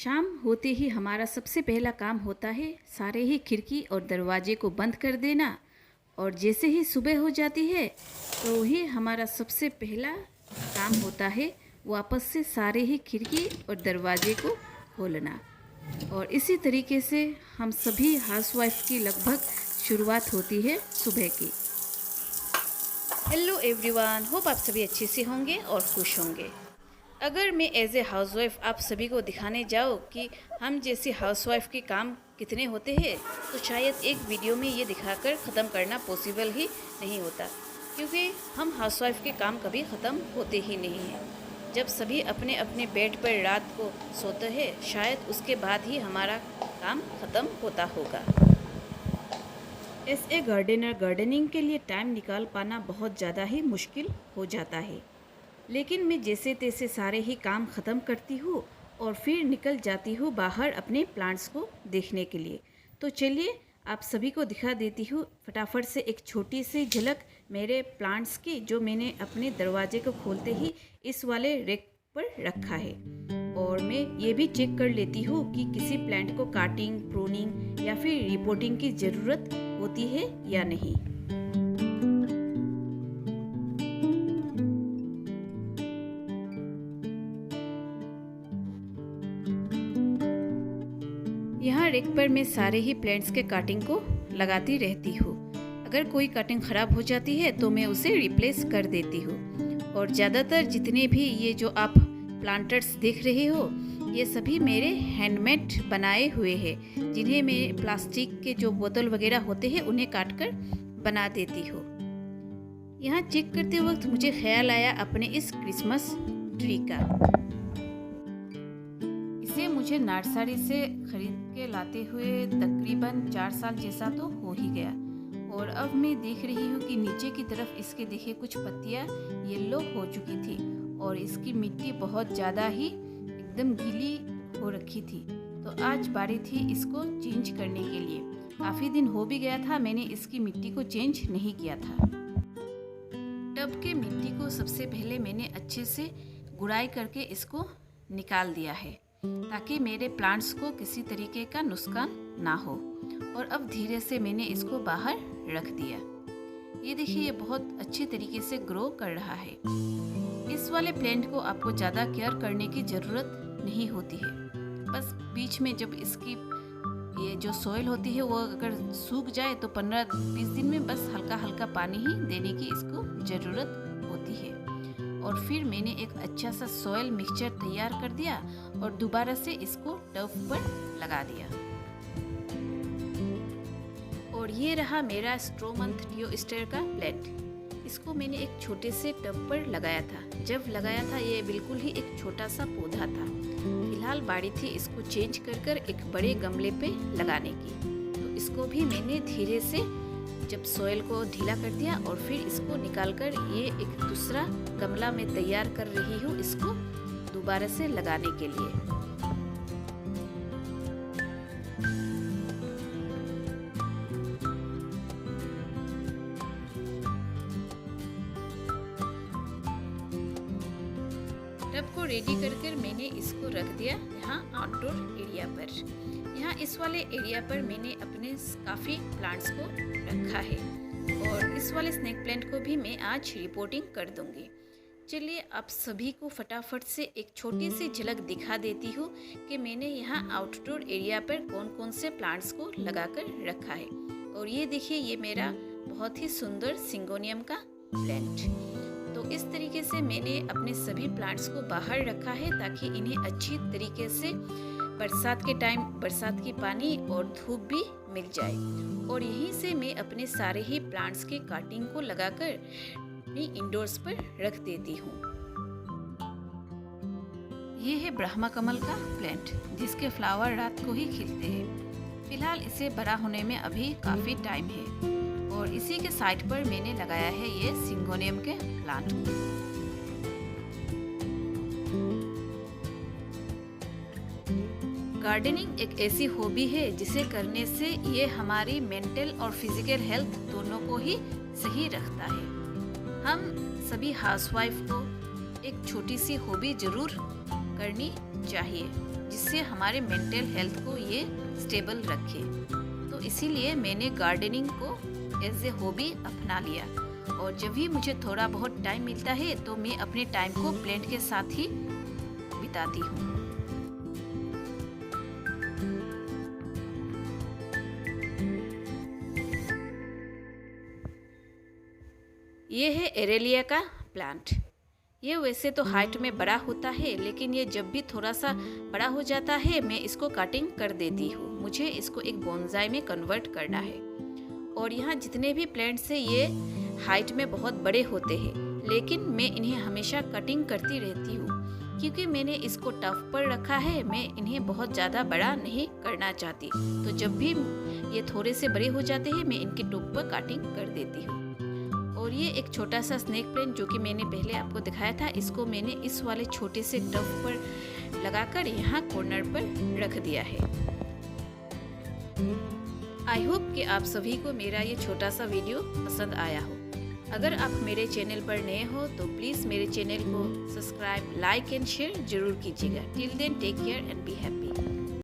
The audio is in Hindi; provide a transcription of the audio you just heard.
शाम होते ही हमारा सबसे पहला काम होता है सारे ही खिड़की और दरवाजे को बंद कर देना। और जैसे ही सुबह हो जाती है तो ही हमारा सबसे पहला काम होता है वापस से सारे ही खिड़की और दरवाजे को खोलना। और इसी तरीके से हम सभी हाउसवाइफ की लगभग शुरुआत होती है सुबह की। हेलो एवरीवन, होप आप सभी अच्छे से होंगे और खुश होंगे। अगर मैं एज ए हाउसवाइफ आप सभी को दिखाने जाऊँ कि हम जैसी हाउसवाइफ के काम कितने होते हैं तो शायद एक वीडियो में ये दिखाकर ख़त्म करना पॉसिबल ही नहीं होता, क्योंकि हम हाउसवाइफ के काम कभी ख़त्म होते ही नहीं हैं। जब सभी अपने अपने बेड पर रात को सोते हैं शायद उसके बाद ही हमारा काम ख़त्म होता होगा। एज ए गार्डनर गार्डनिंग के लिए टाइम निकाल पाना बहुत ज़्यादा ही मुश्किल हो जाता है, लेकिन मैं जैसे तैसे सारे ही काम ख़त्म करती हूँ और फिर निकल जाती हूँ बाहर अपने प्लांट्स को देखने के लिए। तो चलिए आप सभी को दिखा देती हूँ फटाफट से एक छोटी सी झलक मेरे प्लांट्स की, जो मैंने अपने दरवाजे को खोलते ही इस वाले रेक पर रखा है। और मैं ये भी चेक कर लेती हूँ कि किसी प्लांट को काटिंग, प्रूनिंग या फिर रिपोर्टिंग की ज़रूरत होती है या नहीं। यहाँ रेक पर मैं सारे ही प्लांट्स के कटिंग को लगाती रहती हूँ। अगर कोई कटिंग ख़राब हो जाती है तो मैं उसे रिप्लेस कर देती हूँ। और ज़्यादातर जितने भी ये जो आप प्लांटर्स देख रहे हो ये सभी मेरे हैंडमेड बनाए हुए हैं, जिन्हें मैं प्लास्टिक के जो बोतल वगैरह होते हैं उन्हें काट कर बना देती हूँ। यहाँ चेक करते वक्त मुझे ख्याल आया अपने इस क्रिसमस ट्री का। इसे मुझे नर्सरी से खरीद के लाते हुए तकरीबन 4 साल जैसा तो हो ही गया। और अब मैं देख रही हूँ कि नीचे की तरफ इसके देखिए कुछ पत्तियाँ येलो हो चुकी थी और इसकी मिट्टी बहुत ज़्यादा ही एकदम गीली हो रखी थी। तो आज बारी थी इसको चेंज करने के लिए। काफ़ी दिन हो भी गया था मैंने इसकी मिट्टी को चेंज नहीं किया था। टब के मिट्टी को सबसे पहले मैंने अच्छे से गुड़ाई करके इसको निकाल दिया है, ताकि मेरे प्लांट्स को किसी तरीके का नुकसान ना हो। और अब धीरे से मैंने इसको बाहर रख दिया। ये देखिए ये बहुत अच्छे तरीके से ग्रो कर रहा है। इस वाले प्लांट को आपको ज़्यादा केयर करने की ज़रूरत नहीं होती है। बस बीच में जब इसकी ये जो सॉइल होती है वो अगर सूख जाए तो 15-20 दिन में बस हल्का हल्का पानी ही देने की इसको ज़रूरत होती है। और फिर मैंने एक अच्छा सा सॉइल मिक्सचर तैयार कर दिया और दोबारा से इसको टब पर लगा दिया। और ये रहा मेरा स्ट्रोमन थियोस्टर का प्लांट। इसको मैंने एक छोटे से टब पर लगाया था। जब लगाया था ये बिल्कुल ही एक छोटा सा पौधा था। फिलहाल बारी थी इसको चेंज कर एक बड़े गमले पे लगाने की। तो इसको भी मैंने धीरे से जब सॉइल को ढीला कर दिया और फिर इसको निकालकर ये एक दूसरा गमला में तैयार कर रही हूँ इसको दोबारा से लगाने के लिए। टब को रेडी कर मैंने इसको रख दिया यहाँ आउटडोर एरिया पर। यहाँ इस वाले एरिया पर मैंने अपने काफ़ी प्लांट्स को रखा है और इस वाले स्नेक प्लांट को भी मैं आज रिपोर्टिंग कर दूंगी। चलिए आप सभी को फटाफट से एक छोटी सी झलक दिखा देती हूँ कि मैंने यहाँ आउटडोर एरिया पर कौन कौन से प्लांट्स को लगाकर रखा है। और ये देखिए ये मेरा बहुत ही सुंदर सिंगोनियम का प्लांट। तो इस तरीके से मैंने अपने सभी प्लांट्स को बाहर रखा है ताकि इन्हें अच्छी तरीके से बरसात के टाइम बरसात की पानी और धूप भी मिल जाए। और यहीं से मैं अपने सारे ही प्लांट्स के कटिंग को लगाकर अपनी इंडोर्स पर रख देती हूँ। ये है ब्रह्मा कमल का प्लांट, जिसके फ्लावर रात को ही खिलते हैं। फिलहाल इसे बड़ा होने में अभी काफ़ी टाइम है। और इसी के साइड पर मैंने लगाया है ये सिंगोनियम के प्लांट। गार्डनिंग एक ऐसी हॉबी है जिसे करने से ये हमारी मेंटल और फिजिकल हेल्थ दोनों को ही सही रखता है। हम सभी हाउसवाइफ को एक छोटी सी हॉबी जरूर करनी चाहिए, जिससे हमारे मेंटल हेल्थ को ये स्टेबल रखे। तो इसीलिए मैंने गार्डनिंग को एज ए हॉबी अपना लिया, और जब भी मुझे थोड़ा बहुत टाइम मिलता है तो मैं अपने टाइम को प्लांट के साथ ही बिताती हूँ। ये है एरेलिया का प्लांट। ये वैसे तो हाइट में बड़ा होता है, लेकिन ये जब भी थोड़ा सा बड़ा हो जाता है मैं इसको कटिंग कर देती हूँ। मुझे इसको एक बोनसाई में कन्वर्ट करना है। और यहाँ जितने भी प्लांट्स हैं ये हाइट में बहुत बड़े होते हैं, लेकिन मैं इन्हें हमेशा कटिंग करती रहती हूँ क्योंकि मैंने इसको टफ पर रखा है। मैं इन्हें बहुत ज़्यादा बड़ा नहीं करना चाहती, तो जब भी ये थोड़े से बड़े हो जाते हैं मैं इनके टॉप पर कटिंग कर देती हूँ। और ये एक छोटा सा स्नेक प्लांट जो कि मैंने पहले आपको दिखाया था, इसको मैंने इस वाले छोटे से टब पर लगाकर यहाँ कॉर्नर पर रख दिया है। आई होप कि आप सभी को मेरा ये छोटा सा वीडियो पसंद आया हो। अगर आप मेरे चैनल पर नए हो तो प्लीज़ मेरे चैनल को सब्सक्राइब, लाइक एंड शेयर जरूर कीजिएगा। Till then take care and be happy.